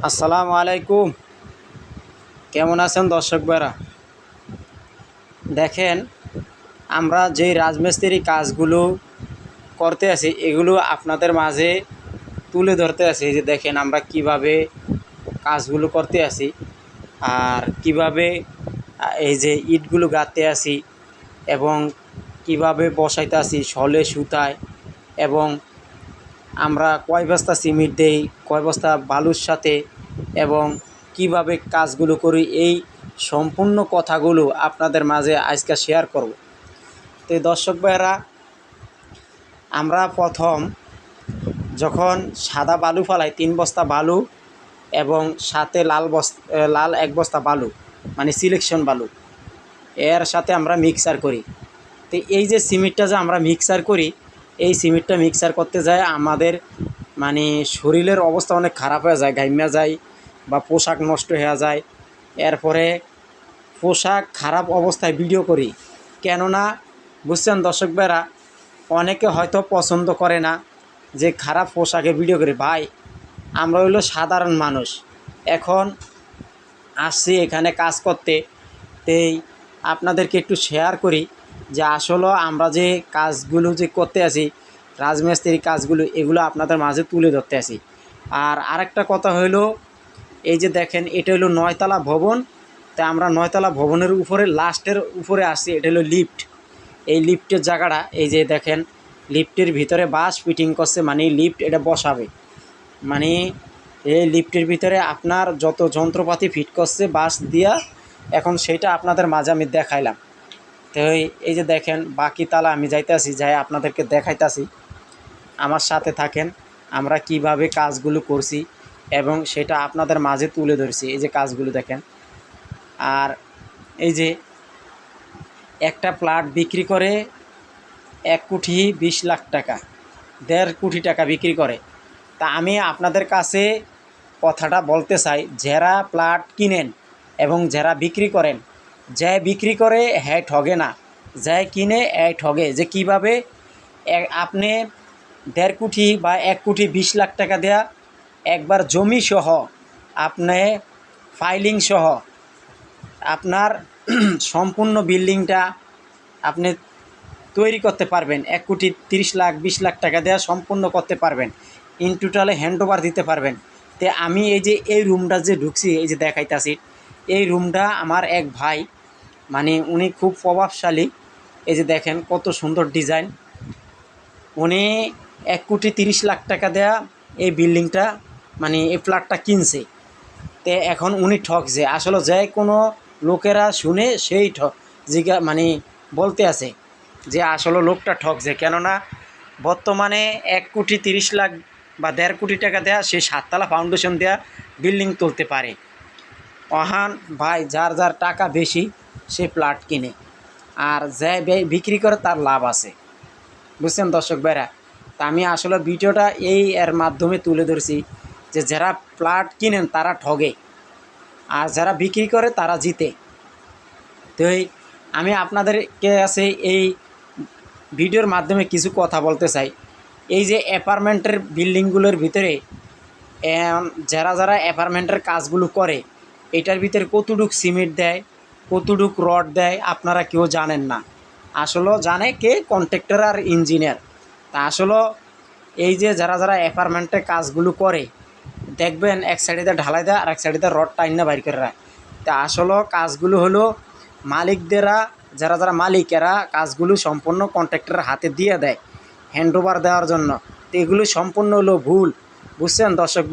আসসালামু আলাইকুম। কেমন আছেন দর্শক ভাইরা? দেখেন, আমরা যে রাজমিস্ত্রি কাজগুলো করতে আছি এগুলো আপনাদের মাঝে তুলে ধরতে আছি। এই যে দেখেন আমরা কিভাবে কাজগুলো করতে আছি আর কিভাবে এই যে ইটগুলো গাঁথতে আছি এবং কিভাবে বসাইতে আছি শলে সুতায়, এবং আমরা কয় বস্তা সিমেন্ট দেই, কয় বস্তা বালুর সাথে, এবং কিভাবে কাজগুলো করি, এই সম্পূর্ণ কথাগুলো আপনাদের মাঝে আজকে শেয়ার করব। তো দর্শক ভাইয়েরা, আমরা প্রথম যখন সাদা বালু ফালাই 3 বস্তা বালু এবং সাথে লাল 1 বস্তা বালু, মানে সিলেকশন বালু, এর সাথে আমরা মিক্সার করি। তো এই যে সিমেন্টটা যে আমরা মিক্সার করি, এই সিমেন্টটা মিক্সার করতে যায় আমাদের মানে শরীরের অবস্থা অনেক খারাপ হয়ে যায়, ঘাইমা যায় বা পোশাক নষ্ট হয়ে যায়। এরপরে পোশাক খারাপ অবস্থায় ভিডিও করি, কেননা বুঝছেন দর্শক ভাইরা, অনেকে হয়তো পছন্দ করে না যে খারাপ পোশাকে ভিডিও করি। ভাই, আমরা হইলো সাধারণ মানুষ, এখন আসছি এখানে কাজ করতে, তেই আপনাদেরকে একটু শেয়ার করি যে আসলে আমরা যে কাজগুলো যে করতে আছি, রাজমিস্ত্রির কাজগুলো, এগুলো আপনাদের মাঝে তুলে ধরতে আছি। আর আরেকটা কথা হইলো, এই যে দেখেন এটা হলো 9 তলা ভবন। তাই আমরা 9 তলা ভবনের উপরে লাস্টের উপরে আসছি, এটা হলো লিফট। এই লিফটের জায়গাটা এই যে দেখেন, লিফটের ভিতরে বাঁশ ফিটিং করছে, মানে লিফট এটা বসাবে, মানে এই লিফটের ভিতরে আপনার যত যন্ত্রপাতি ফিট করছে বাঁশ দিয়া, এখন সেইটা আপনাদের মাঝে আমি দেখাইলাম। তো এই যে দেখেন বাকি তালা আমি যাইতেছি, যাই আপনাদেরকে দেখাইতাছি, আমার সাথে থাকেন। আমরা কিভাবে কাজগুলো করছি এবং সেটা আপনাদের মাঝে তুলে ধরছি। এই যে কাজগুলো দেখেন। আর এই যে একটা প্লট বিক্রি করে 1,20,00,000 টাকা, 1.5 কোটি টাকা বিক্রি করে। তা আমি আপনাদের কাছে কথাটা বলতে চাই, যারা প্লট কিনেন এবং যারা বিক্রি করেন, যে বিক্রি করে হ্যাঁ ঠগে না, যে কিনে ঠগে। যে কিভাবে আপনি 1.5 কোটি বা 1,20,00,000 টাকা দেয়া একবার জমি সহ, আপনি ফাইলিং সহ আপনার সম্পূর্ণ বিল্ডিংটা আপনি তৈরি করতে পারবেন। 1,30,00,000 20,00,000 টাকা দেওয়া সম্পূর্ণ করতে পারবেন, ইন টোটালে হ্যান্ড ওভার দিতে পারবেন। তো আমি এই যে এই রুমটা যে ঢুকছি, এই যে দেখাইতাছি, এই রুমটা আমার এক ভাই, মানে উনি খুব প্রভাবশালী। এই যে দেখেন কত সুন্দর ডিজাইন। উনি 1,30,00,000 টাকা দেয়া এই বিল্ডিংটা, মানে এই ফ্ল্যাটটা কিনছে। তে এখন উনি ঠকছে আসলে, যে কোনো লোকেরা শুনে সেই মানে বলতে আছে যে আসলে লোকটা ঠকছে, কেননা বর্তমানে 1,30,00,000 বা 1.5 কোটি টাকা দেয়া সে 7 তলা ফাউন্ডেশন দেয়া বিল্ডিং তুলতে পারে। অহান ভাই, যার যার টাকা বেশি সে প্লট কিনে, আর যে বিক্রি করে তার লাভ আছে। বুঝছেন দর্শক ভাইরা? তা আমি আসলে ভিডিওটা এর মাধ্যমে তুলে ধরছি যে যারা প্লট কিনেন তারা ঠগে, আর যারা বিক্রি করে তারা জিতে। তো আমি আপনাদেরকে কাছে এই ভিডিওর মাধ্যমে কিছু কথা বলতে চাই। এই যে অ্যাপার্টমেন্টের বিল্ডিংগুলোর ভিতরে যারা যারা অ্যাপার্টমেন্টের কাজগুলো করে, এটার ভিতরে কতটুক সিমেন্ট দেয়, কতটুক রড দেয়, আপনারা কেউ জানেন না। আসলে জানে কে? কন্ট্রাক্টর আর ইঞ্জিনিয়ার। তা আসলে এই যে যারা যারা অ্যাপার্টমেন্টের কাজগুলো করে, দেখবেন এক সাইডে ঢালাই দেয় আর এক সাইডে রড টাইন না বাইর করে রায়। তা আসলে কাজগুলো হলো মালিকদেরা, যারা যারা মালিক, এরা কাজগুলো সম্পূর্ণ কন্ট্রাক্টরের হাতে দিয়ে দেয় হ্যান্ড ওভার দেওয়ার জন্য। তো এগুলো সম্পূর্ণ হলো ভুল। বুঝছেন দর্শক ভাই?